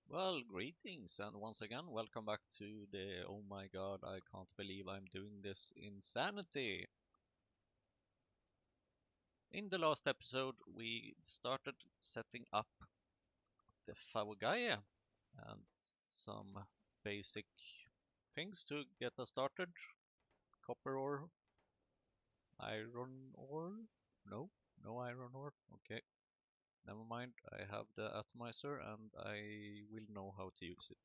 Well, greetings, and once again, welcome back to the oh my god, I can't believe I'm doing this insanity. In the last episode, we started setting up the Favogaya and some basic things to get us started. Copper ore, iron ore? No, no iron ore. Okay, never mind. I have the atomizer and I will know how to use it.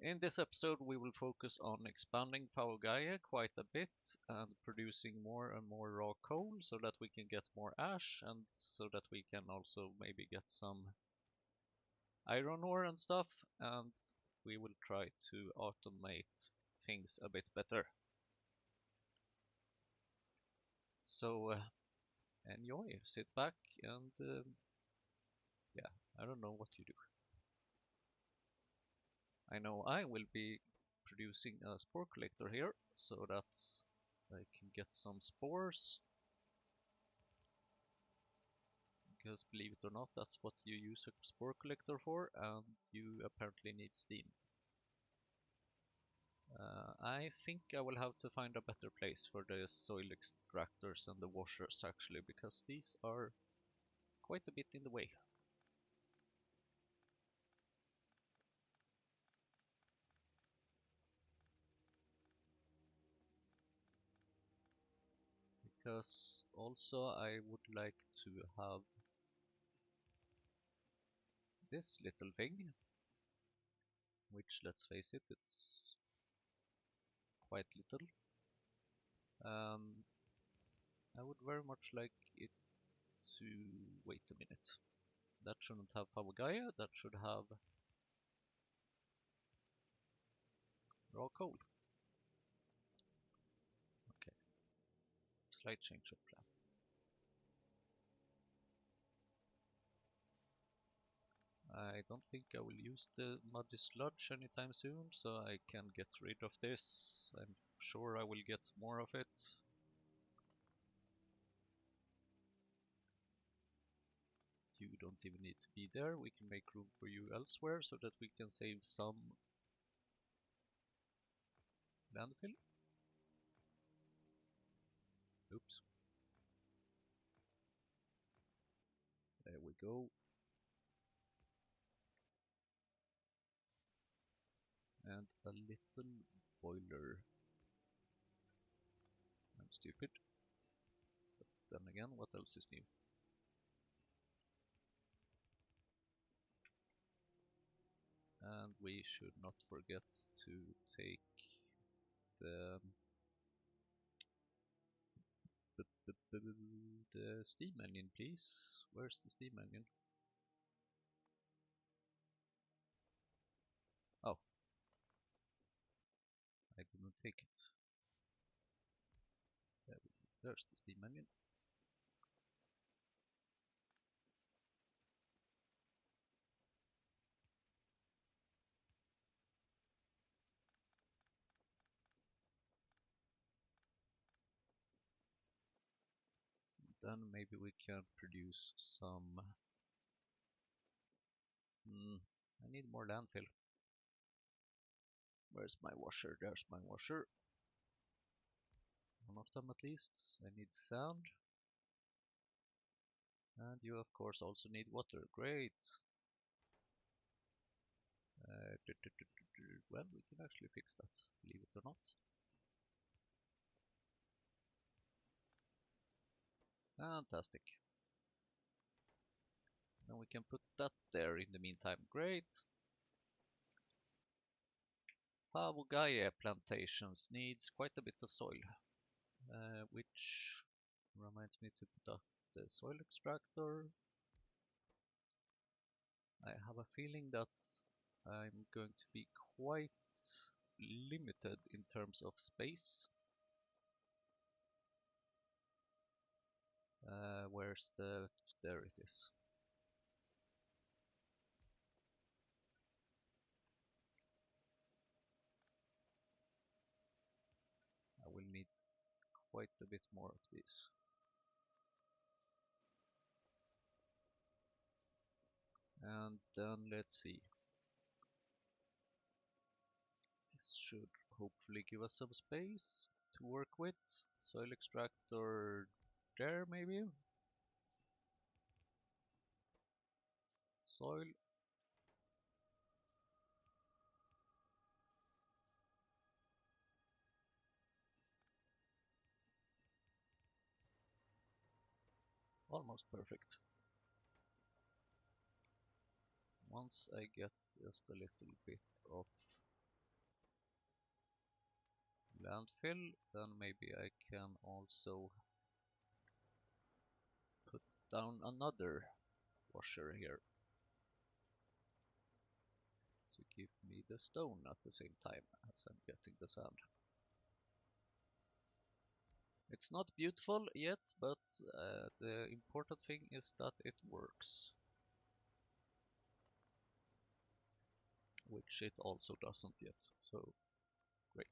In this episode, we will focus on expanding Gaia quite a bit and producing more and more raw coal so that we can get more ash and so that we can also maybe get some iron ore and stuff. And we will try to automate things a bit better. So enjoy, sit back, and yeah, I don't know what you do. I know I will be producing a spore collector here so that I can get some spores. Because believe it or not, that's what you use a spore collector for, and you apparently need steam. I think I will have to find a better place for the soil extractors and the washers actually, because these are quite a bit in the way. Because also I would like to have this little thing, which let's face it, it's quite little. Um, I would very much like it to wait a minute. That shouldn't have Favogaya, that should have raw coal. Okay, slight change of plan. I don't think I will use the muddy sludge anytime soon, so I can get rid of this. I'm sure I will get more of it. You don't even need to be there. We can make room for you elsewhere so that we can save some landfill. Oops. There we go. And a little boiler. I'm stupid. But then again, what else is new? And we should not forget to take the the steam engine, please. Where's the steam engine? Oh, I didn't take it. There's the steam engine. Then maybe we can produce some. I need more landfill. Where's my washer? There's my washer. One of them at least. I need sand. And you of course also need water. Great. Well, we can actually fix that, believe it or not. Fantastic. Then we can put that there in the meantime. Great. Favogaya plantations needs quite a bit of soil, which reminds me to put up the soil extractor. I have a feeling that I'm going to be quite limited in terms of space. Where's the... there it is. I will need quite a bit more of this. And then let's see. This should hopefully give us some space to work with. Soil extractor there maybe? Soil. Almost perfect. Once I get just a little bit of landfill, then maybe I can also put down another washer here to give me the stone at the same time as I'm getting the sand. It's not beautiful yet, but the important thing is that it works. Which it also doesn't yet, so great.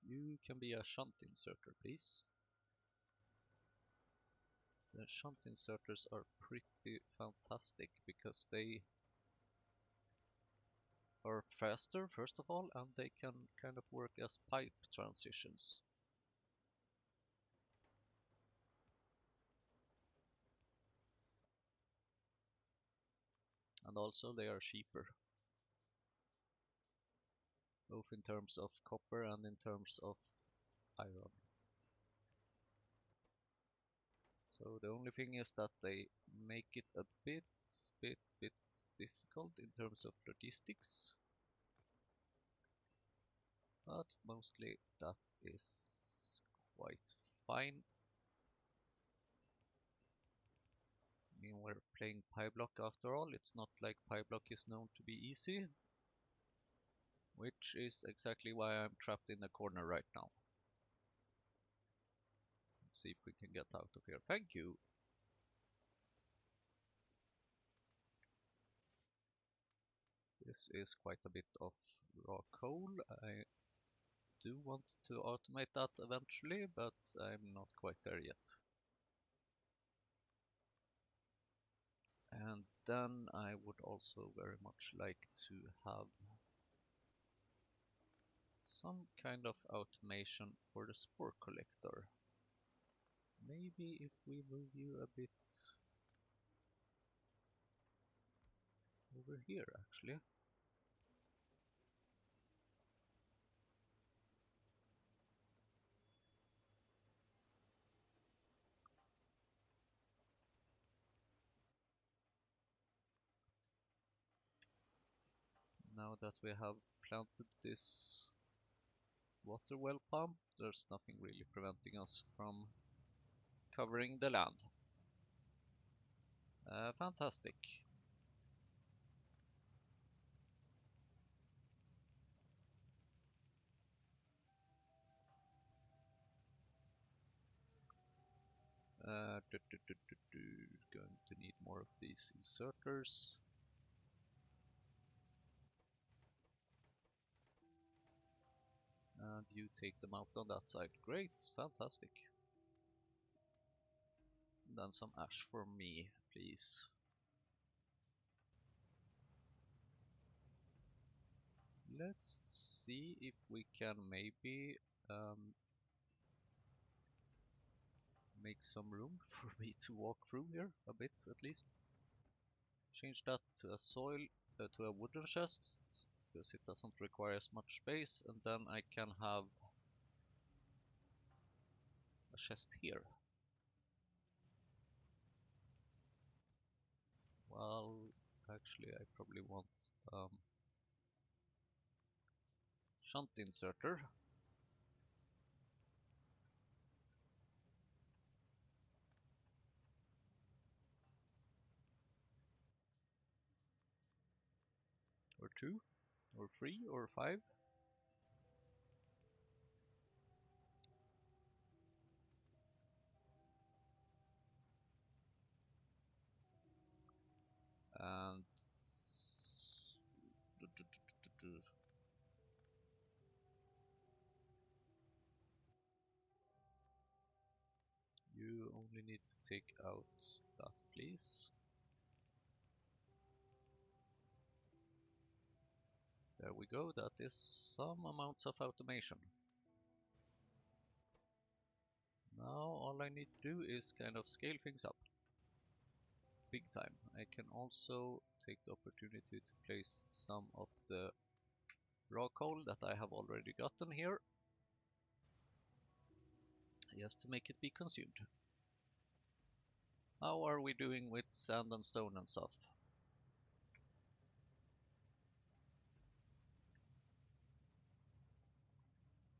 You can be a shunt inserter, please. The shunt inserters are pretty fantastic because they are faster, first of all, and they can kind of work as pipe transitions. And also they are cheaper, both in terms of copper and in terms of iron. So the only thing is that they make it a bit difficult in terms of logistics. But mostly that is quite fine. I mean, we're playing PyBlock after all. It's not like PyBlock is known to be easy, which is exactly why I'm trapped in the corner right now. Let's see if we can get out of here. Thank you. This is quite a bit of raw coal. I do want to automate that eventually, but I'm not quite there yet. And then I would also very much like to have some kind of automation for the spore collector. Maybe if we move you a bit over here actually. Now that we have planted this water well pump, there's nothing really preventing us from covering the land. Fantastic. Going to need more of these inserters. And you take them out on that side. Great, fantastic. And then some ash for me, please. Let's see if we can maybe make some room for me to walk through here a bit at least. Change that to a soil, to a wooden chest, because it doesn't require as much space, and then I can have a chest here. Well, actually I probably want shunt inserter. Or 2, or 3, or 5. And you only need to take out that, please. There we go, that is some amounts of automation. Now all I need to do is kind of scale things up. Big time. I can also take the opportunity to place some of the raw coal that I have already gotten here, just to make it be consumed. How are we doing with sand and stone and stuff?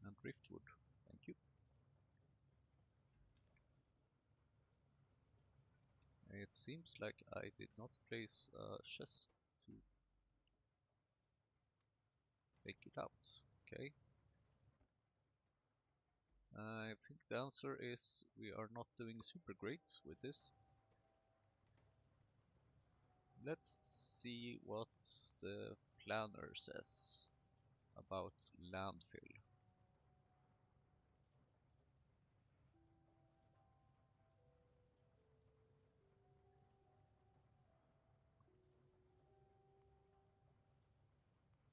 And driftwood, thank you. It seems like I did not place a chest to take it out. Okay. I think the answer is we are not doing super great with this. Let's see what the planner says about landfill.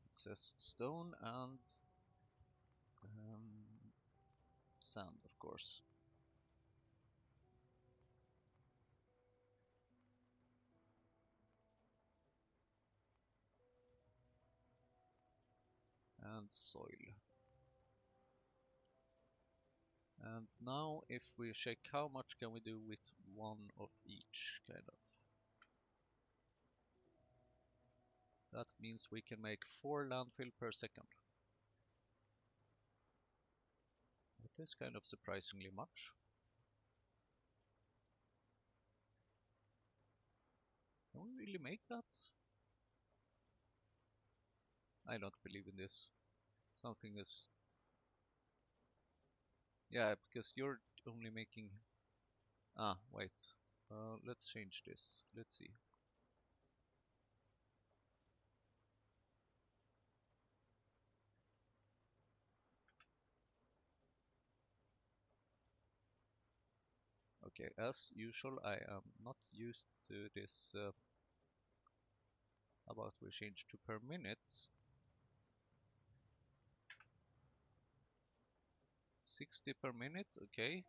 It says stone and sand, of course. And soil. And now if we check how much can we do with one of each, kind of. That means we can make 4 landfill per second. That is kind of surprisingly much. Can we really make that? I don't believe in this. Something is... Yeah, because you're only making... Ah, wait. Let's change this. Let's see. Okay, as usual, I am not used to this about we change to per minute. 60 per minute, okay.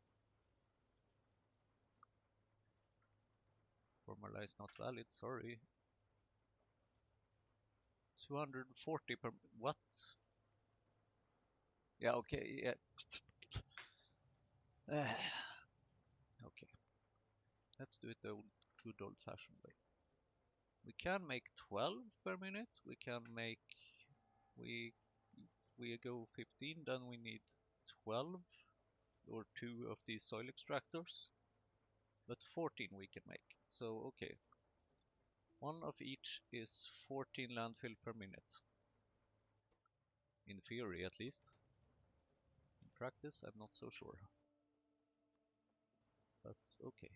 Formula is not valid, sorry. 240 per... What? Yeah, okay, yeah. Okay. Let's do it the good old-fashioned way. We can make 12 per minute. We can make... If we go 15, then we need 12 or 2 of these soil extractors. But 14 we can make. So, okay. One of each is 14 landfill per minute. In theory, at least. In practice, I'm not so sure. But, okay.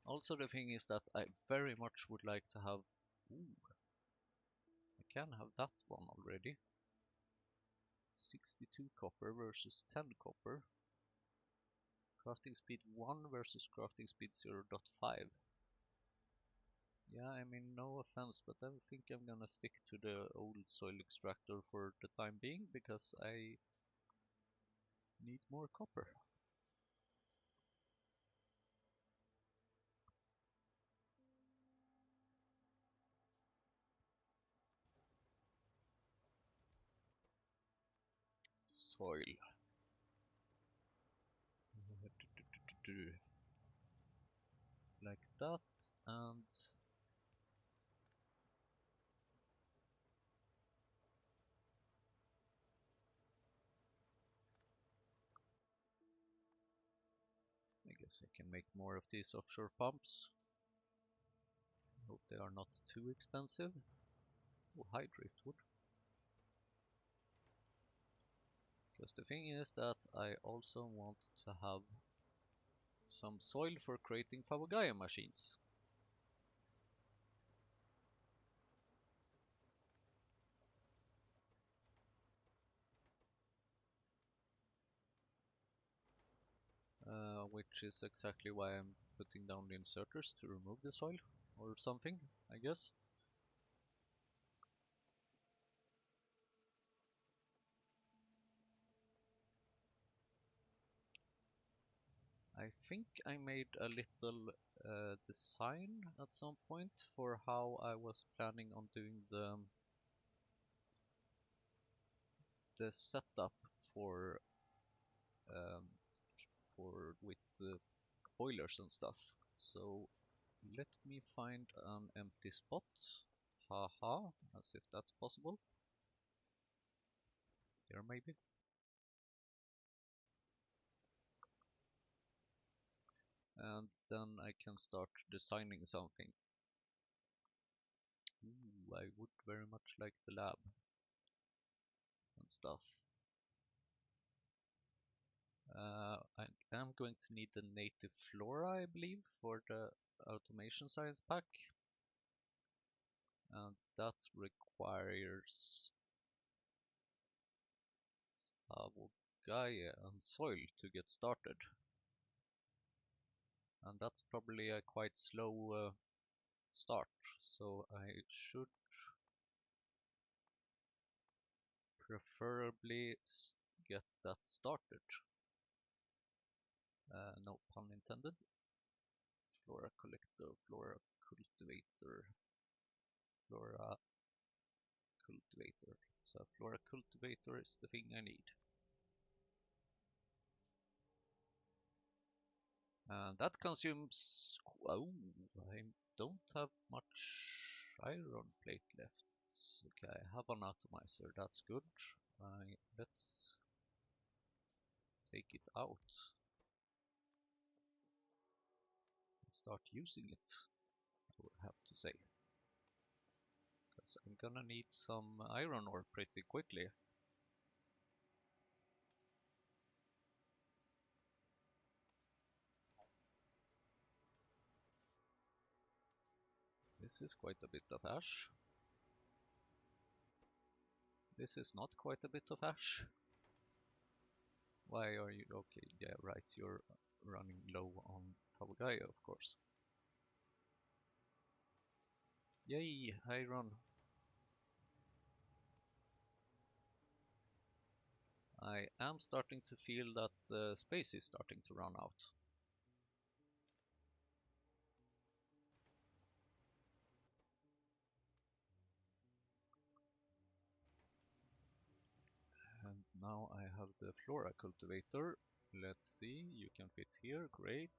Also, the thing is that I very much would like to have... Ooh, I can have that one already. 62 copper versus 10 copper. Crafting speed 1 versus crafting speed 0.5. Yeah, I mean, no offense, but I think I'm gonna stick to the old soil extractor for the time being, because I need more copper. Soil. Like that, and I guess I can make more of these offshore pumps. Hope they are not too expensive. Oh, high driftwood. Because the thing is that I also want to have some soil for creating Favogaya machines. which is exactly why I'm putting down the inserters to remove the soil or something, I guess. I think I made a little design at some point for how I was planning on doing the setup for um, with boilers and stuff. So let me find an empty spot. Haha, as if that's possible. Here maybe. And then I can start designing something. Ooh, I would very much like the lab and stuff. I am going to need the native flora, I believe, for the automation science pack. And that requires Gaia and soil to get started. And that's probably a quite slow start, so I should preferably get that started. No pun intended. Flora collector, flora cultivator, flora cultivator. So flora cultivator is the thing I need. And that consumes... Oh, I don't have much iron plate left. Okay, I have an atomizer, that's good. Let's take it out and start using it, I would have to say. Because I'm gonna need some iron ore pretty quickly. This is quite a bit of ash. This is not quite a bit of ash. Why are you... Okay, yeah, right, you're running low on Favogaya, of course. Yay, iron. I am starting to feel that space is starting to run out. And now I have the flora cultivator. Let's see, you can fit here, great.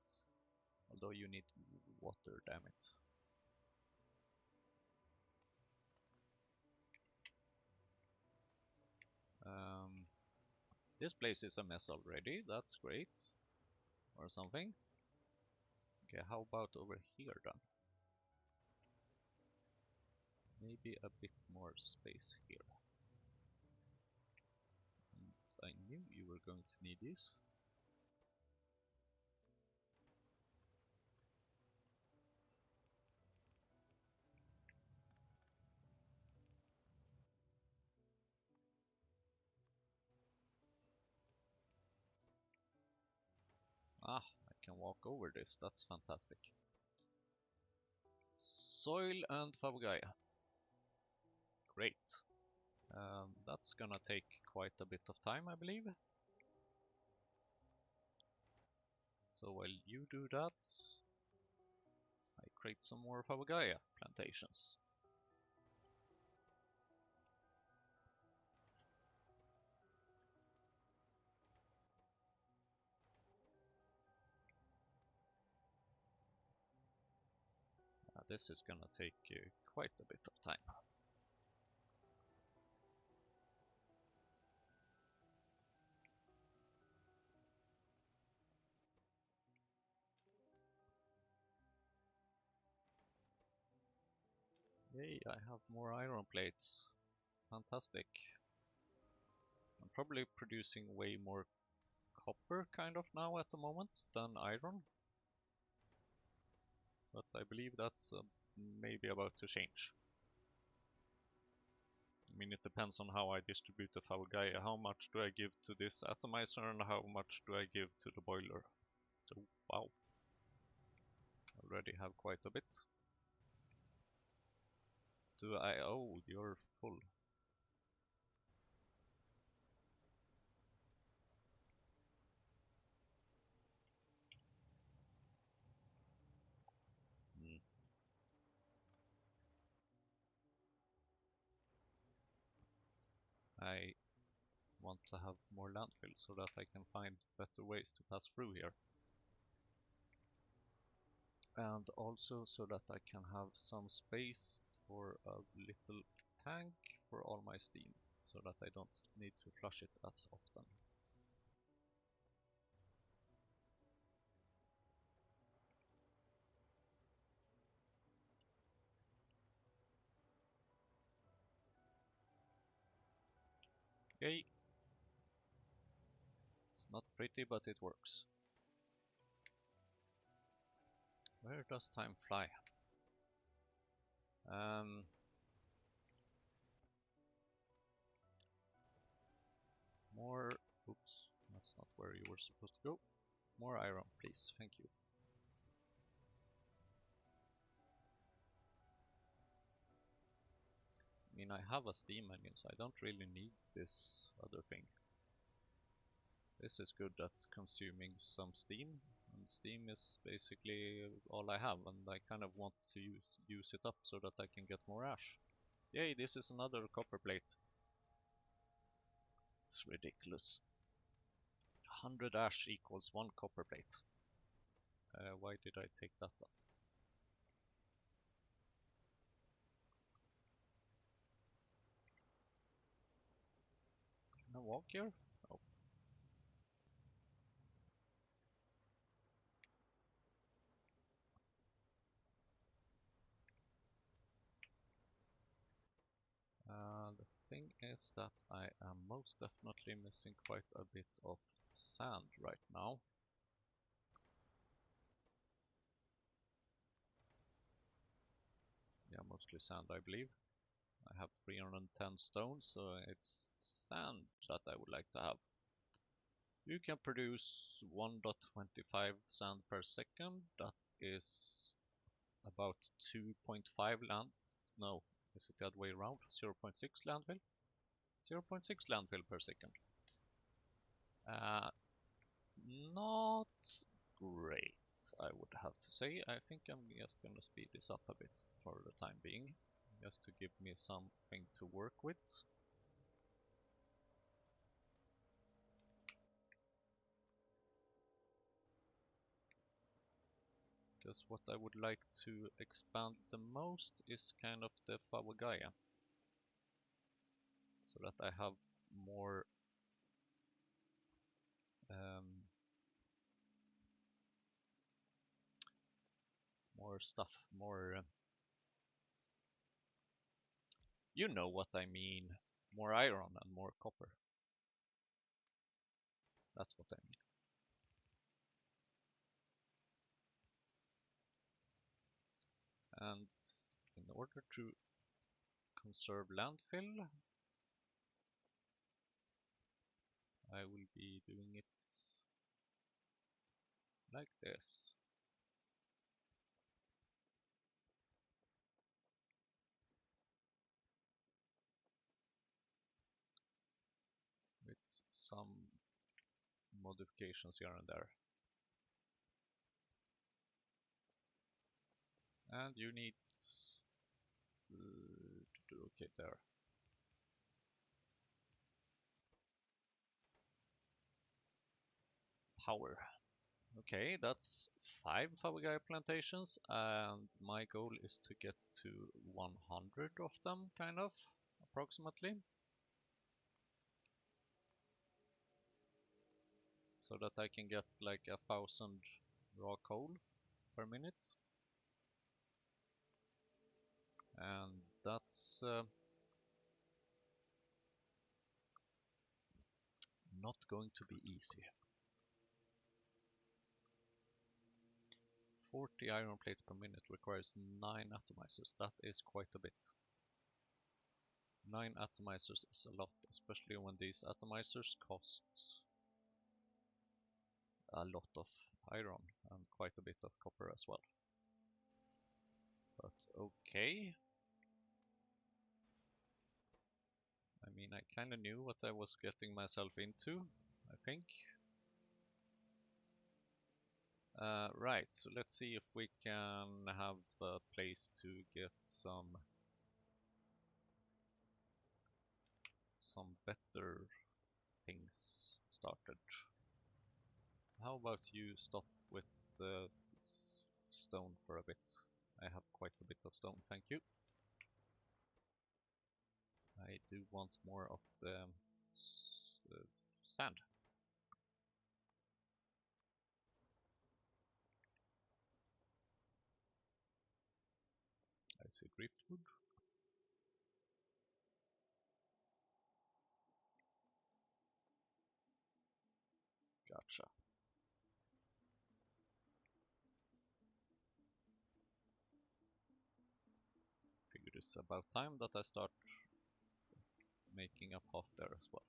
Although you need water, damn it. This place is a mess already, that's great. Or something. Okay, how about over here then? Maybe a bit more space here. And I knew you were going to need this. Ah, I can walk over this, that's fantastic. Soil and Favogaya. Great. That's gonna take quite a bit of time, I believe. So while you do that, I create some more Favogaya plantations. This is gonna take quite a bit of time. Yay, I have more iron plates. Fantastic. I'm probably producing way more copper kind of now at the moment than iron. But I believe that's maybe about to change. I mean, it depends on how I distribute the Favogaya. How much do I give to this atomizer and how much do I give to the boiler? Oh, wow. Already have quite a bit. Do I? Oh, you're full. Hmm. I want to have more landfill so that I can find better ways to pass through here. And also so that I can have some space for a little tank for all my steam, so that I don't need to flush it as often. Yay! It's not pretty, but it works. Where does time fly? More... Oops, that's not where you were supposed to go. More iron, please. Thank you. I mean, I have a steam engine, so I don't really need this other thing. This is good at consuming some steam, and steam is basically all I have, and I kind of want to use it up so that I can get more ash. Yay, this is another copper plate. It's ridiculous. 100 ash equals 1 copper plate. Why did I take that up? Can I walk here? Oh. The thing is that I am most definitely missing quite a bit of sand right now. Yeah, mostly sand, I believe. I have 310 stones, so it's sand that I would like to have. You can produce 1.25 sand per second. That is about 2.5 land. No, is it the other way around? 0.6 landfill? 0.6 landfill per second. Uh, Not great, I would have to say. I think I'm just gonna speed this up a bit for the time being, just to give me something to work with. Because what I would like to expand the most is kind of the Fawagaya, so that I have more more stuff, more you know what I mean, more iron and more copper. That's what I mean. And in order to conserve landfill, I will be doing it like this. With some modifications here and there. And you need to do okay there. Power. Okay, that's 5 Fawagaya plantations, and my goal is to get to 100 of them, kind of, approximately. So that I can get like 1,000 raw coal per minute. And that's not going to be easy. 40 iron plates per minute requires 9 atomizers. That is quite a bit. 9 atomizers is a lot, especially when these atomizers cost a lot of iron and quite a bit of copper as well. But okay. I mean, I kind of knew what I was getting myself into, I think. Right, so let's see if we can have a place to get some better things started. How about you stop with the stone for a bit? I have quite a bit of stone, thank you. I do want more of the sand. I see driftwood. Gotcha. Figured it's about time that I start making a path there as well.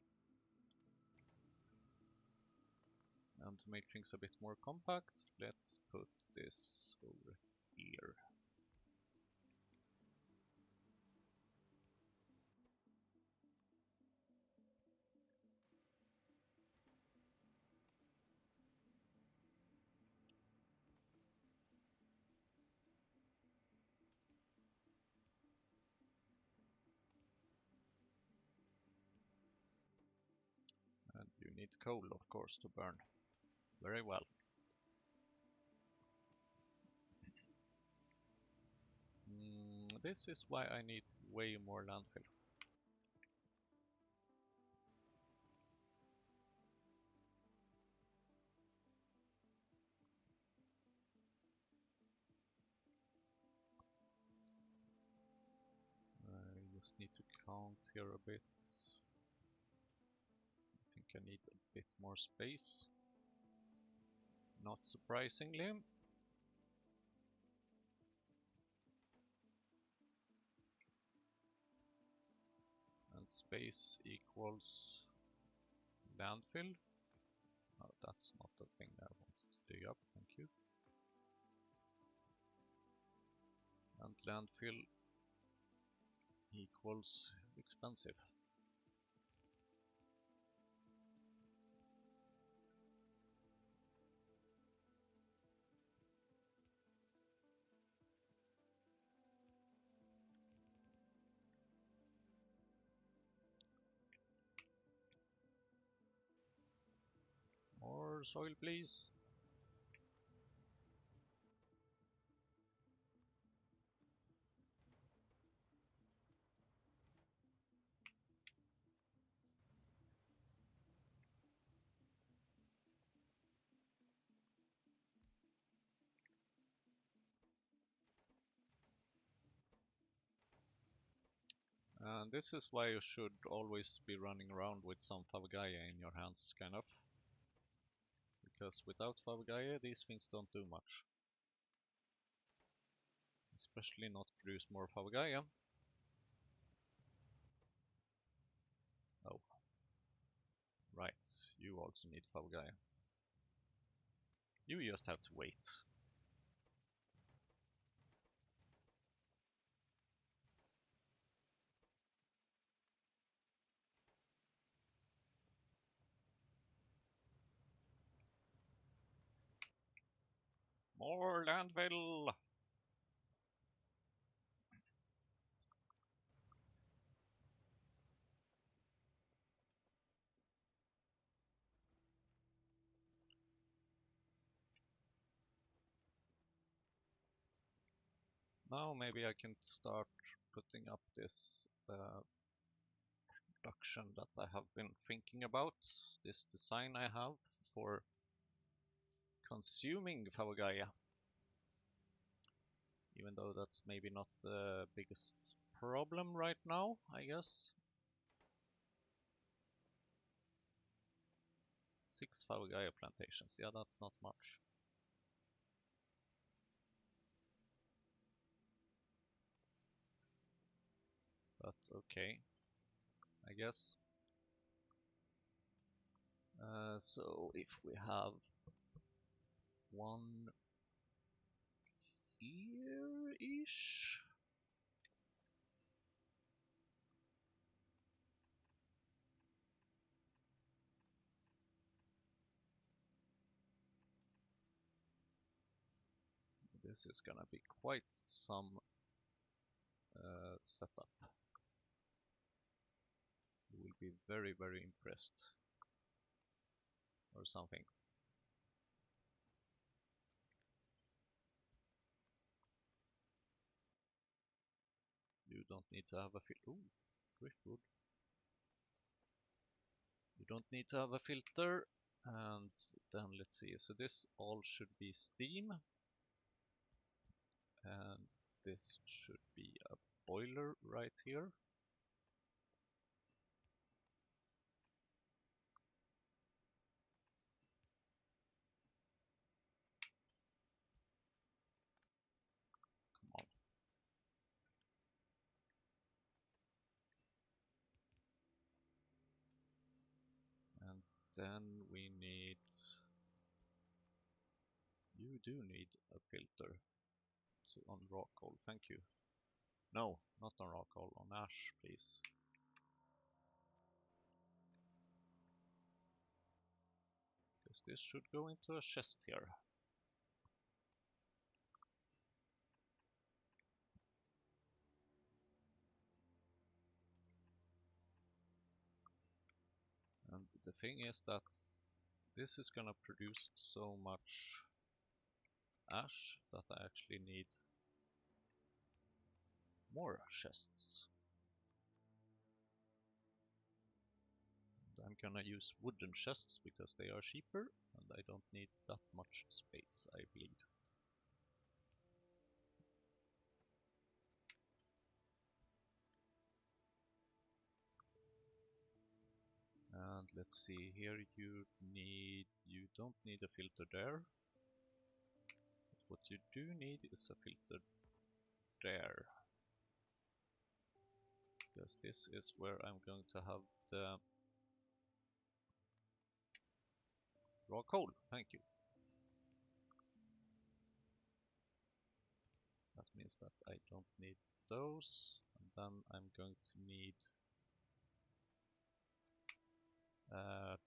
And to make things a bit more compact, let's put this over here. And you need coal, of course, to burn. Very well. This is why I need way more landfill. I just need to count here a bit. I think I need a bit more space. Not surprisingly. And space equals landfill. Oh, that's not the thing I wanted to dig up, thank you. And landfill equals expensive. More soil, please. And this is why you should always be running around with some Favagaya in your hands, kind of. Because without Favagaya, these things don't do much. Especially not produce more Favagaya. Oh. Right, you also need Favagaya. You just have to wait. More landfill! Now maybe I can start putting up this production that I have been thinking about. This design I have for consuming Favagaya. Even though that's maybe not the biggest problem right now, I guess. 6 Favagaya plantations, yeah, that's not much. But okay, I guess. So if we have one here-ish. This is gonna be quite some setup. You will be very, very impressed. Or something. You don't need to have a filter. Ooh, driftwood. You don't need to have a filter. And then let's see. So this all should be steam. And this should be a boiler right here. Come on. And then we need... You do need a filter on raw coal, thank you. No, not on raw coal, on ash, please. Because this should go into a chest here. And the thing is that this is gonna produce so much ash that I actually need more chests. And I'm gonna use wooden chests because they are cheaper and I don't need that much space, I believe. And let's see, here you don't need a filter there. But what you do need is a filter there. Because this is where I'm going to have the raw coal, thank you. That means that I don't need those, and then I'm going to need uh,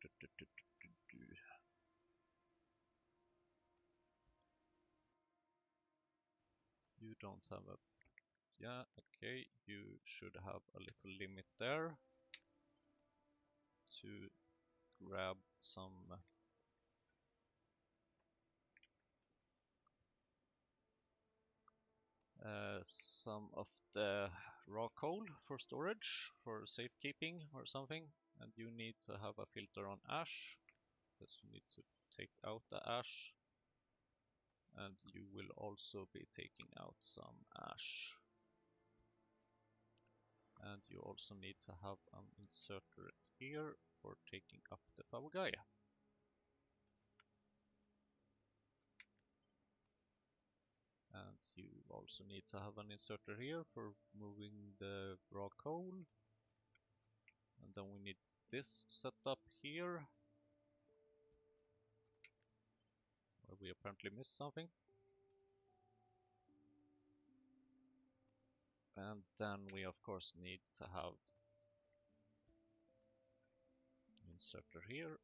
you don't have a... Yeah, okay, you should have a little limit there to grab some of the raw coal for storage, for safekeeping or something. And you need to have a filter on ash, because you need to take out the ash. And you will also be taking out some ash. And you also need to have an inserter here for taking up the Fawagaya. And you also need to have an inserter here for moving the raw coal. And then we need this setup here, where we apparently missed something. And then we of course need to have an inserter here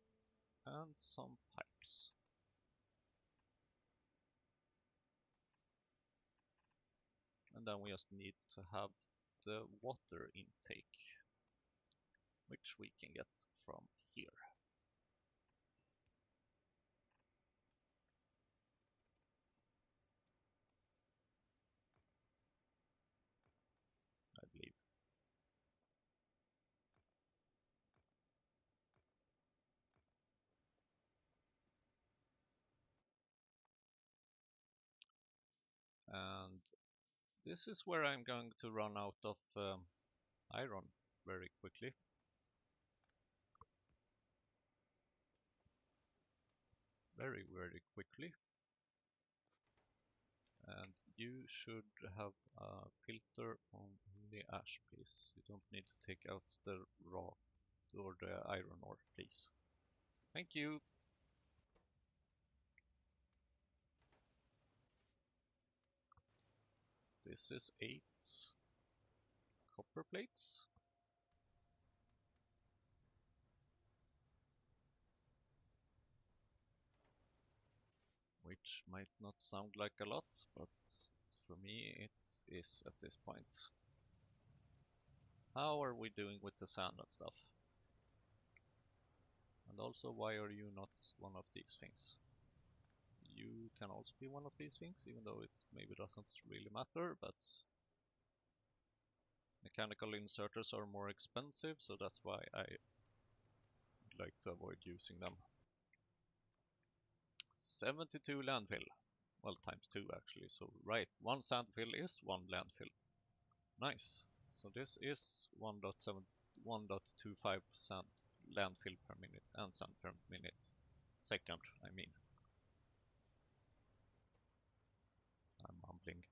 and some pipes. And then we just need to have the water intake, which we can get from here. I believe. And this is where I'm going to run out of iron very quickly. Very, very quickly. And you should have a filter on the ash, please. You don't need to take out the raw or the iron ore, please. Thank you. This is 8 copper plates. Which might not sound like a lot, but for me it is at this point. How are we doing with the sand and stuff? And also, why are you not one of these things? You can also be one of these things, even though it maybe doesn't really matter, but mechanical inserters are more expensive, so that's why I like to avoid using them. 72 landfill. Well, times 2 actually, so right, 1 sandfill is 1 landfill. Nice. So this is 1.25% landfill per minute and sand per minute. Second, I mean. I'm mumbling.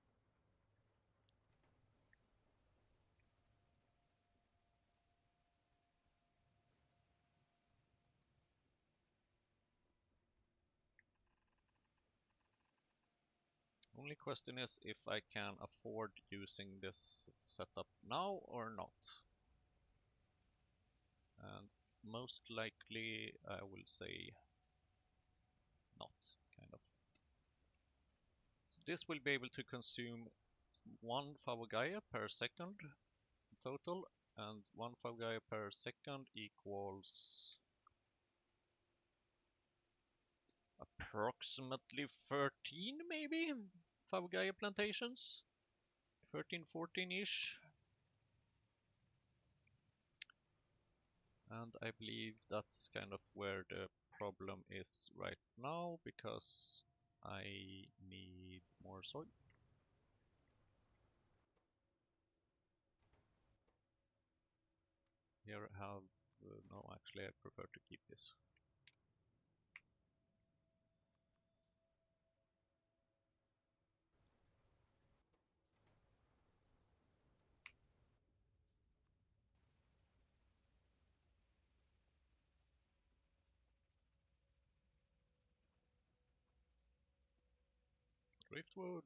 Only question is if I can afford using this setup now or not. And most likely I will say not, kind of. So this will be able to consume 1 Favogaya per second in total, and 1 Favogaya per second equals approximately 13 maybe Favogaya plantations. 13, 14-ish. And I believe that's kind of where the problem is right now, because I need more soil. Here I have, no, actually I prefer to keep this. Driftwood.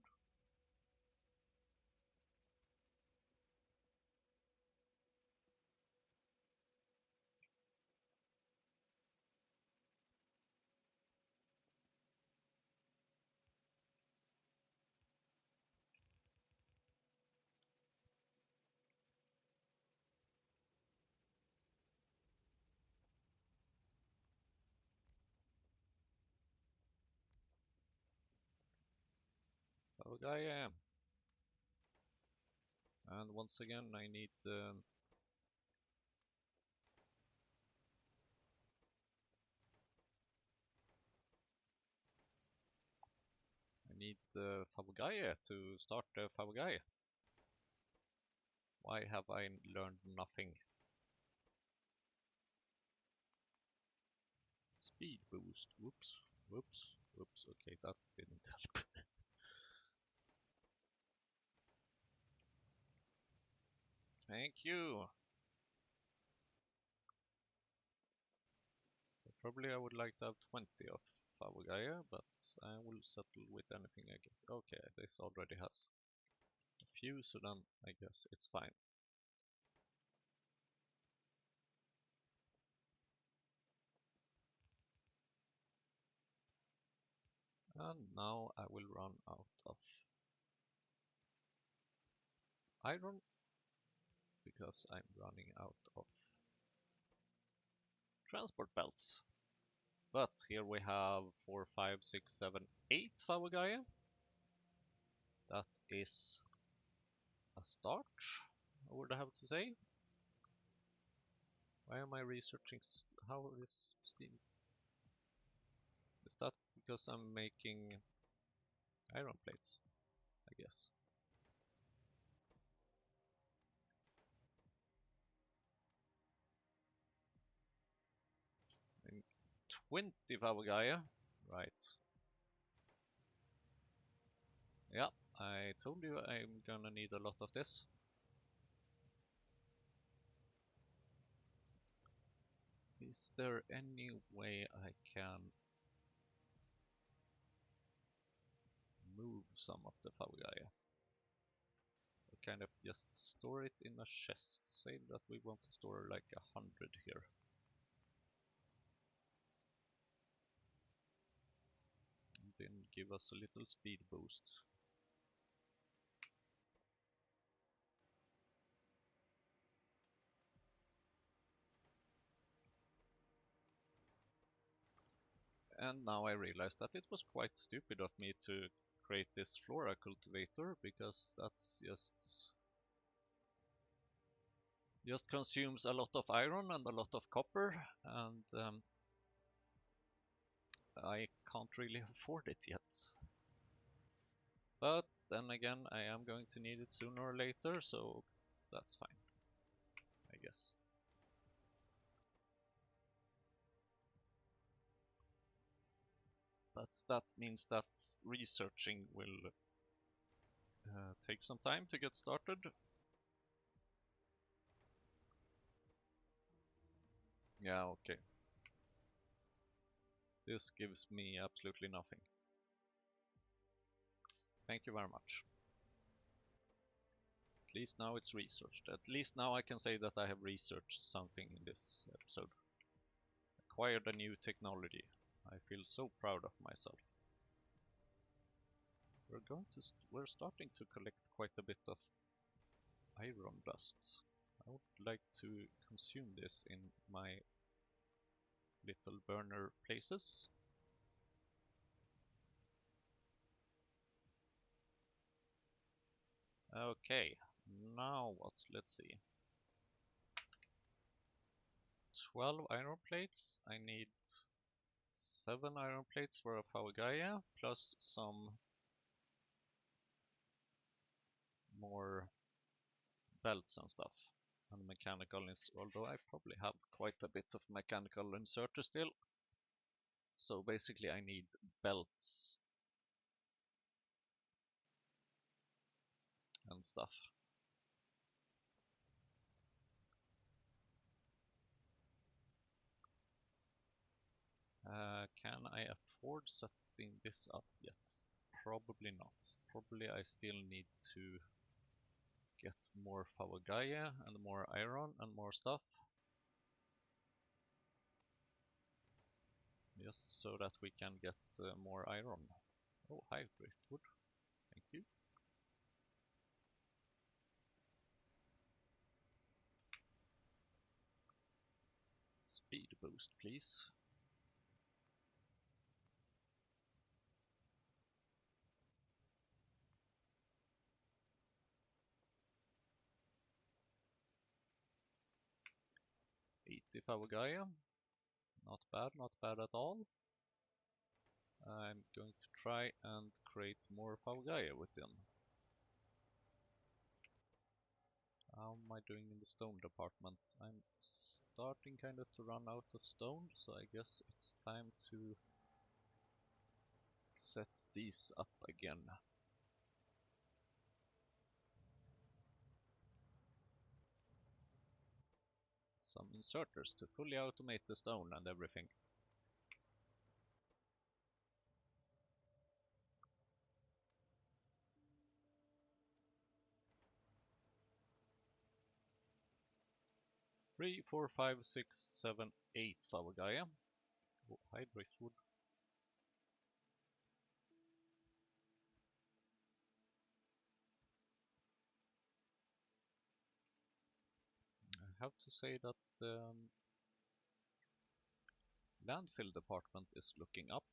Favogaya. And once again I need Favogaya to start the Favogaya. Why have I learned nothing? Speed boost. Whoops. Whoops. Whoops. Okay, that didn't help. Thank you. Preferably I would like to have 20 of Favogaya, but I will settle with anything I get. Okay, this already has a few, so then I guess it's fine. And now I will run out of iron, because I'm running out of transport belts. But here we have 4, 5, 6, 7, 8 Favogaya. That is a start, I would have to say. Why am I researching? How is Steam? Is that because I'm making iron plates? I guess. And 20 Favogaya. Right. Yeah, I told you I'm gonna need a lot of this. Is there any way I can move some of the Favogaya? kind of just store it in a chest. Say that we want to store like 100 here. And then give us a little speed boost. And now I realize that it was quite stupid of me to create this flora cultivator, because that's just consumes a lot of iron and a lot of copper, and I can't really afford it yet. But then again, I am going to need it sooner or later, so that's fine, I guess. But that means that researching will take some time to get started. Yeah, okay. This gives me absolutely nothing. Thank you very much. At least now it's researched. At least now I can say that I have researched something in this episode. Acquired a new technology. I feel so proud of myself. We're starting to collect quite a bit of iron dust. I would like to consume this in my little burner places. Okay, now what? Let's see. 12 iron plates. I need 7 iron plates for a Faugaia, plus some more belts and stuff. And mechanical, although I probably have quite a bit of mechanical inserter still. So basically I need belts and stuff. Can I afford setting this up yet? Probably not. Probably I still need to get more Faugaia and more iron and more stuff. Just so that we can get more iron. Oh, hi, driftwood. Thank you. Speed boost, please. If Faugaia. Not bad, not bad at all. I'm going to try and create more Faugaia with them. How am I doing in the stone department? I'm starting kind of to run out of stone, so I guess it's time to set these up again. Some inserters to fully automate the stone and everything. Three, four, five, six, 7, 8 Faugaia. Oh, hi, driftwood. I have to say that the landfill department is looking up.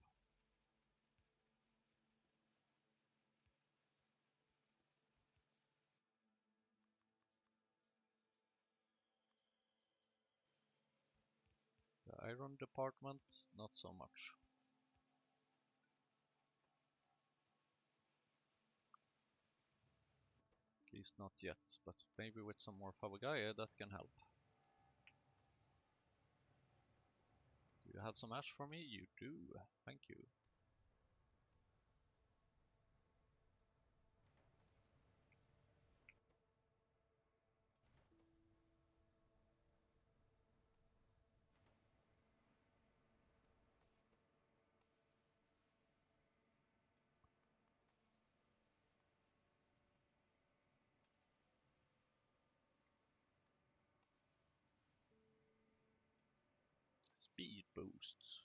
The iron department, not so much. At least not yet, but maybe with some more Faugaia that can help. Do you have some ash for me? You do. Thank you. Speed boost.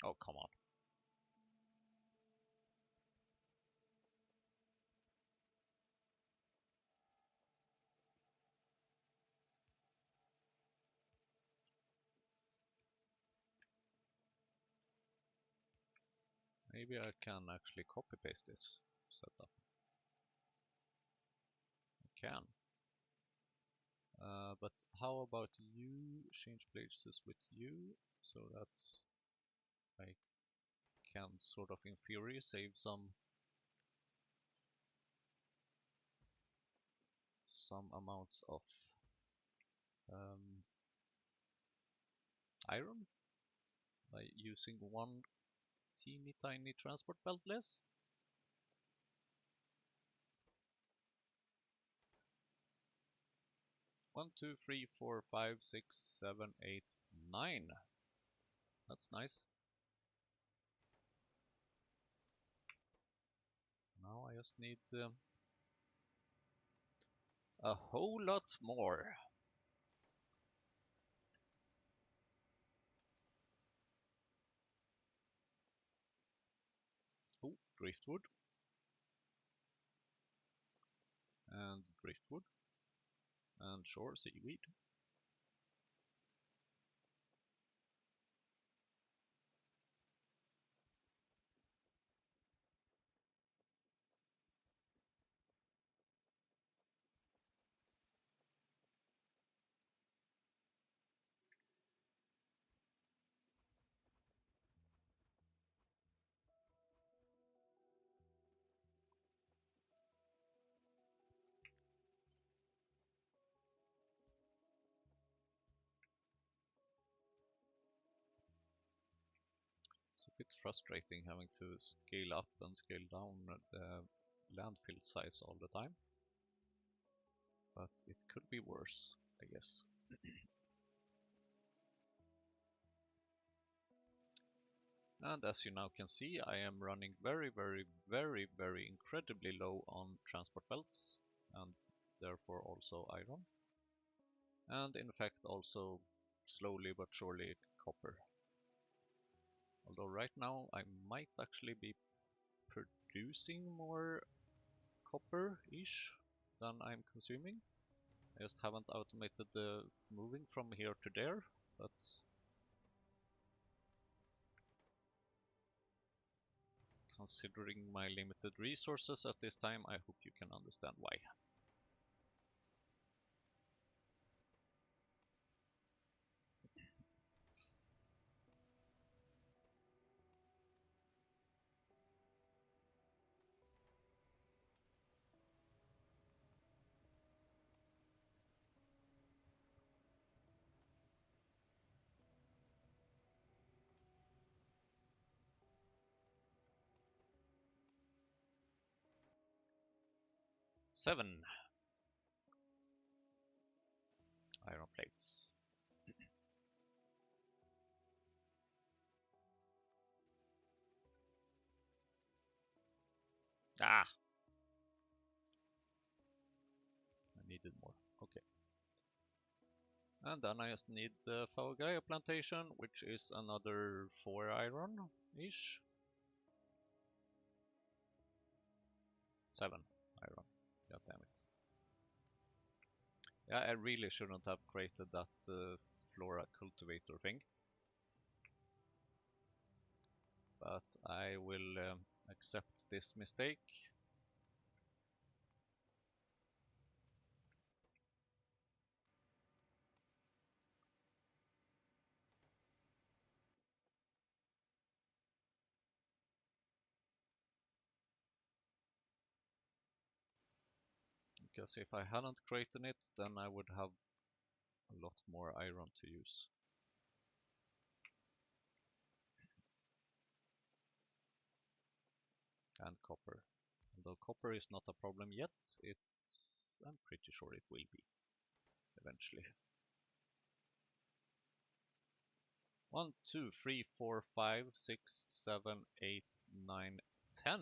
Oh, come on. Maybe I can actually copy paste this setup. I can. But how about you change places with you so that I can sort of in theory save some amounts of iron by using one teeny tiny transport belt less. One, two, three, four, five, six, 7, 8, 9. That's nice. Now I just need a whole lot more. Oh, driftwood. And driftwood. And shore seaweed. It's a bit frustrating having to scale up and scale down the landfill size all the time. But it could be worse, I guess. And as you now can see, I am running very, very, very, very incredibly low on transport belts and therefore also iron. And in fact also slowly but surely copper. Although right now I might actually be producing more copper-ish than I'm consuming. I just haven't automated the moving from here to there, but considering my limited resources at this time, I hope you can understand why. Seven iron plates. Ah! I needed more. Okay. And then I just need the Fawagaya plantation, which is another 4 iron-ish. 7 iron. God damn it. Yeah, I really shouldn't have created that flora cultivator thing. But I will accept this mistake. Because if I hadn't created it, then I would have a lot more iron to use. And copper. Although copper is not a problem yet, I'm pretty sure it will be. eventually. 1, 2, 3, 4, 5, 6, 7, 8, 9, 10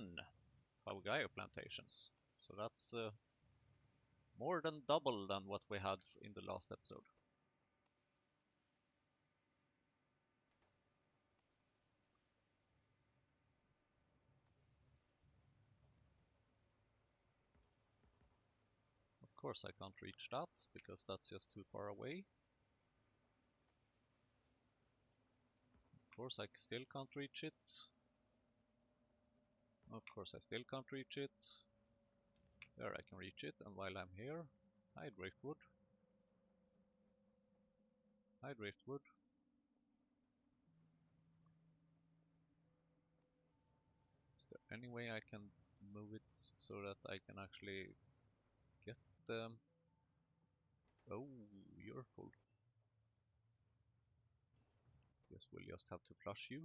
Faugayo plantations. So that's more than double than what we had in the last episode. Of course I can't reach that, because that's just too far away. Of course I still can't reach it. Of course I still can't reach it. There I can reach it, and while I'm here, hi driftwood. Hi driftwood. Is there any way I can move it so that I can actually get the... Oh, you're full. Guess we'll just have to flush you.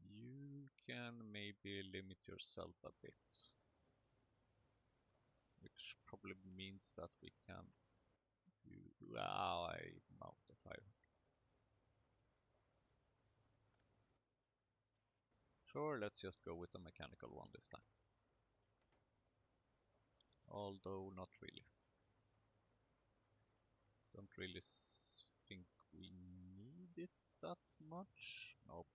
You can maybe limit yourself a bit. Which probably means that we can do... Wow, I'm out of fire. Sure, let's just go with the mechanical one this time. Although not really. Don't really think we need it that much. Nope.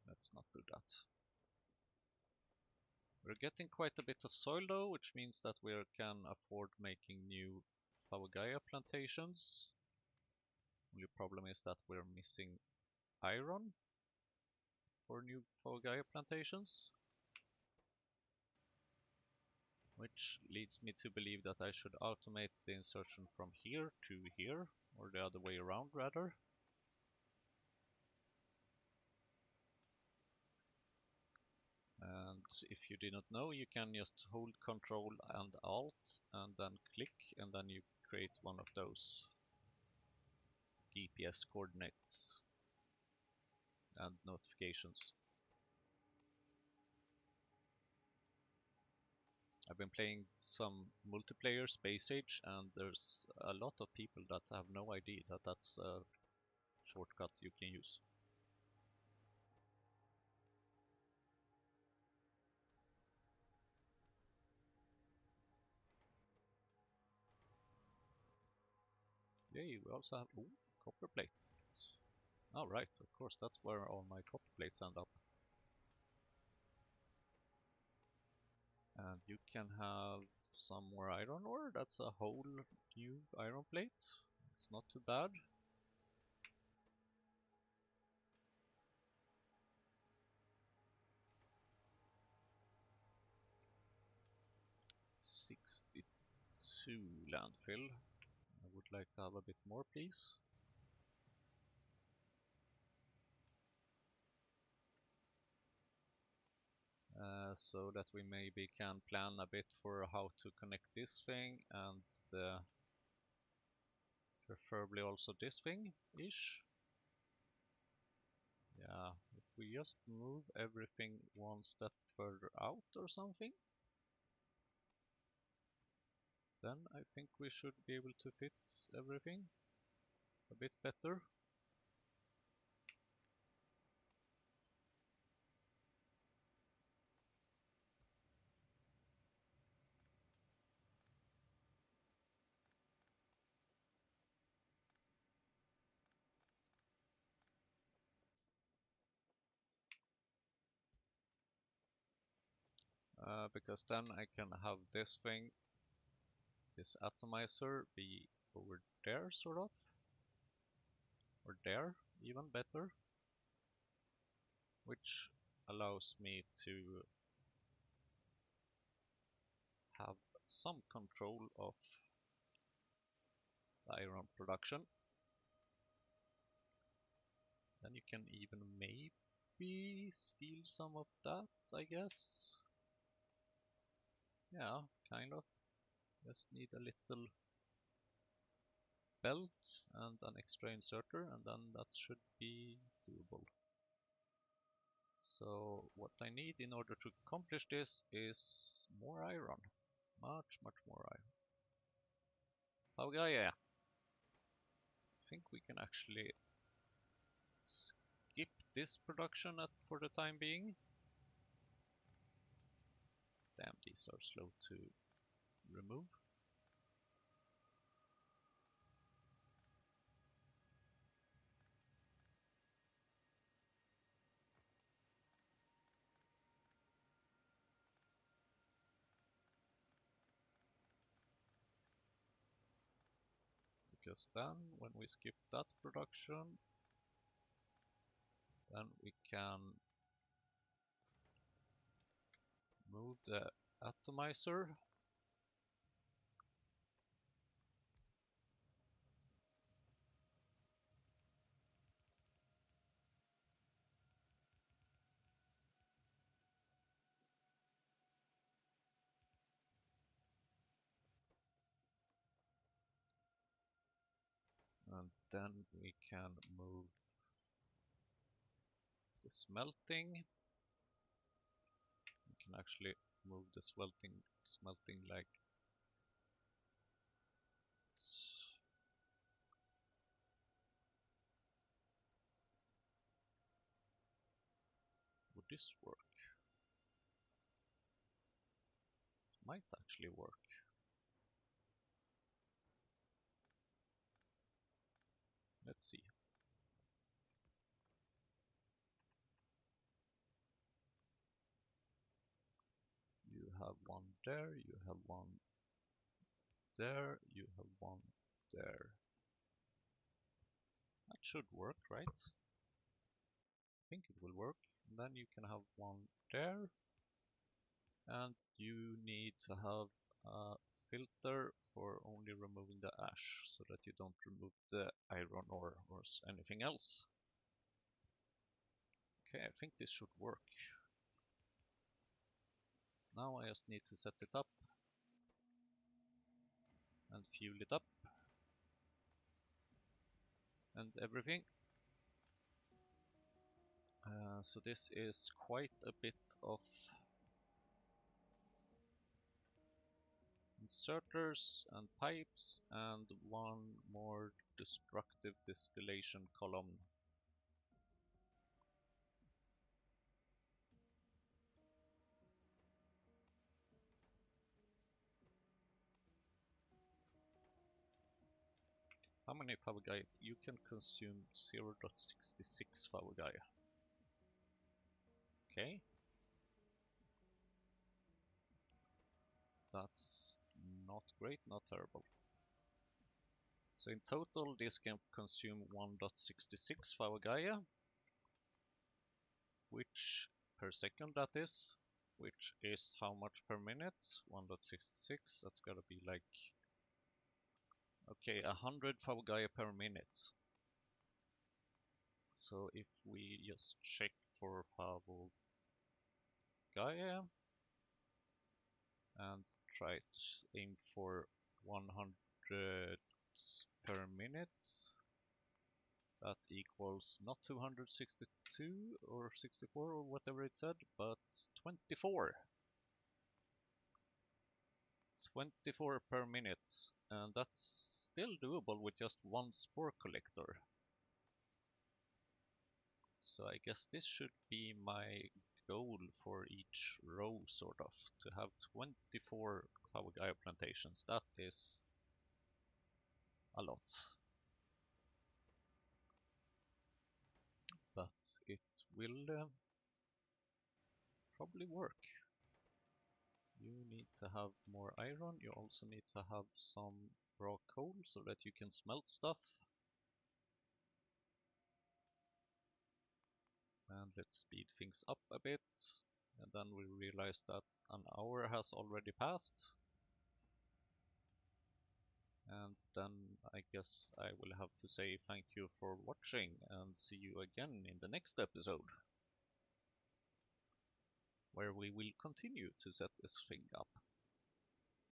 Let's not do that. We're getting quite a bit of soil though, which means that we can afford making new Fawagaya plantations. Only problem is that we're missing iron for new Fawagaya plantations. Which leads me to believe that I should automate the insertion from here to here, or the other way around rather. And if you did not know, you can just hold Control and Alt and then click, and then you create one of those GPS coordinates and notifications. I've been playing some multiplayer Space Age, and there's a lot of people that have no idea that that's a shortcut you can use. Yay, we also have copper plates. Oh right, of course, that's where all my copper plates end up. And you can have some more iron ore. That's a whole new iron plate. It's not too bad. $62 landfill. I would like to have a bit more, please. So that we maybe can plan a bit for how to connect this thing and preferably also this thing-ish. Yeah, if we just move everything one step further out or something, then I think we should be able to fit everything a bit better. Because then I can have this thing, this atomizer, be over there sort of, or there, even better, which allows me to have some control of the iron production. Then you can even maybe steal some of that, I guess. Yeah, kind of. Just need a little belt and an extra inserter, and then that should be doable. So what I need in order to accomplish this is more iron. Much more iron. Oh yeah. I think we can actually skip this production for the time being. Damn, these are slow to remove. Because then, when we skip that production, then we can move the atomizer. And then we can move the smelting. We can actually move the smelting like would this work? Might actually work. Let's see. You have one there, you have one there, you have one there. That should work, right? I think it will work. And then you can have one there. And you need to have a filter for only removing the ash so that you don't remove the iron or anything else. Okay, I think this should work. Now I just need to set it up and fuel it up and everything. So this is quite a bit of inserters and pipes and one more destructive distillation column. How many power guy? You can consume 0.66 power guy. Okay. That's not great, not terrible. So in total this can consume 1.66 power Gaia, which per second that is, which is how much per minute? 1.66, that's gotta be like, okay, 100 power Gaia per minute. So if we just check for power Gaia and try to aim for 100 per minute, that equals not 262 or 64 or whatever it said, but 24. 24 per minute, and that's still doable with just one spore collector. So I guess this should be my goal for each row, sort of, to have 24 Fawagaya plantations. That is a lot. But it will probably work. You need to have more iron, you also need to have some raw coal so that you can smelt stuff. And let's speed things up a bit. And then we realize that an hour has already passed. And then I guess I will have to say thank you for watching and see you again in the next episode, where we will continue to set this thing up.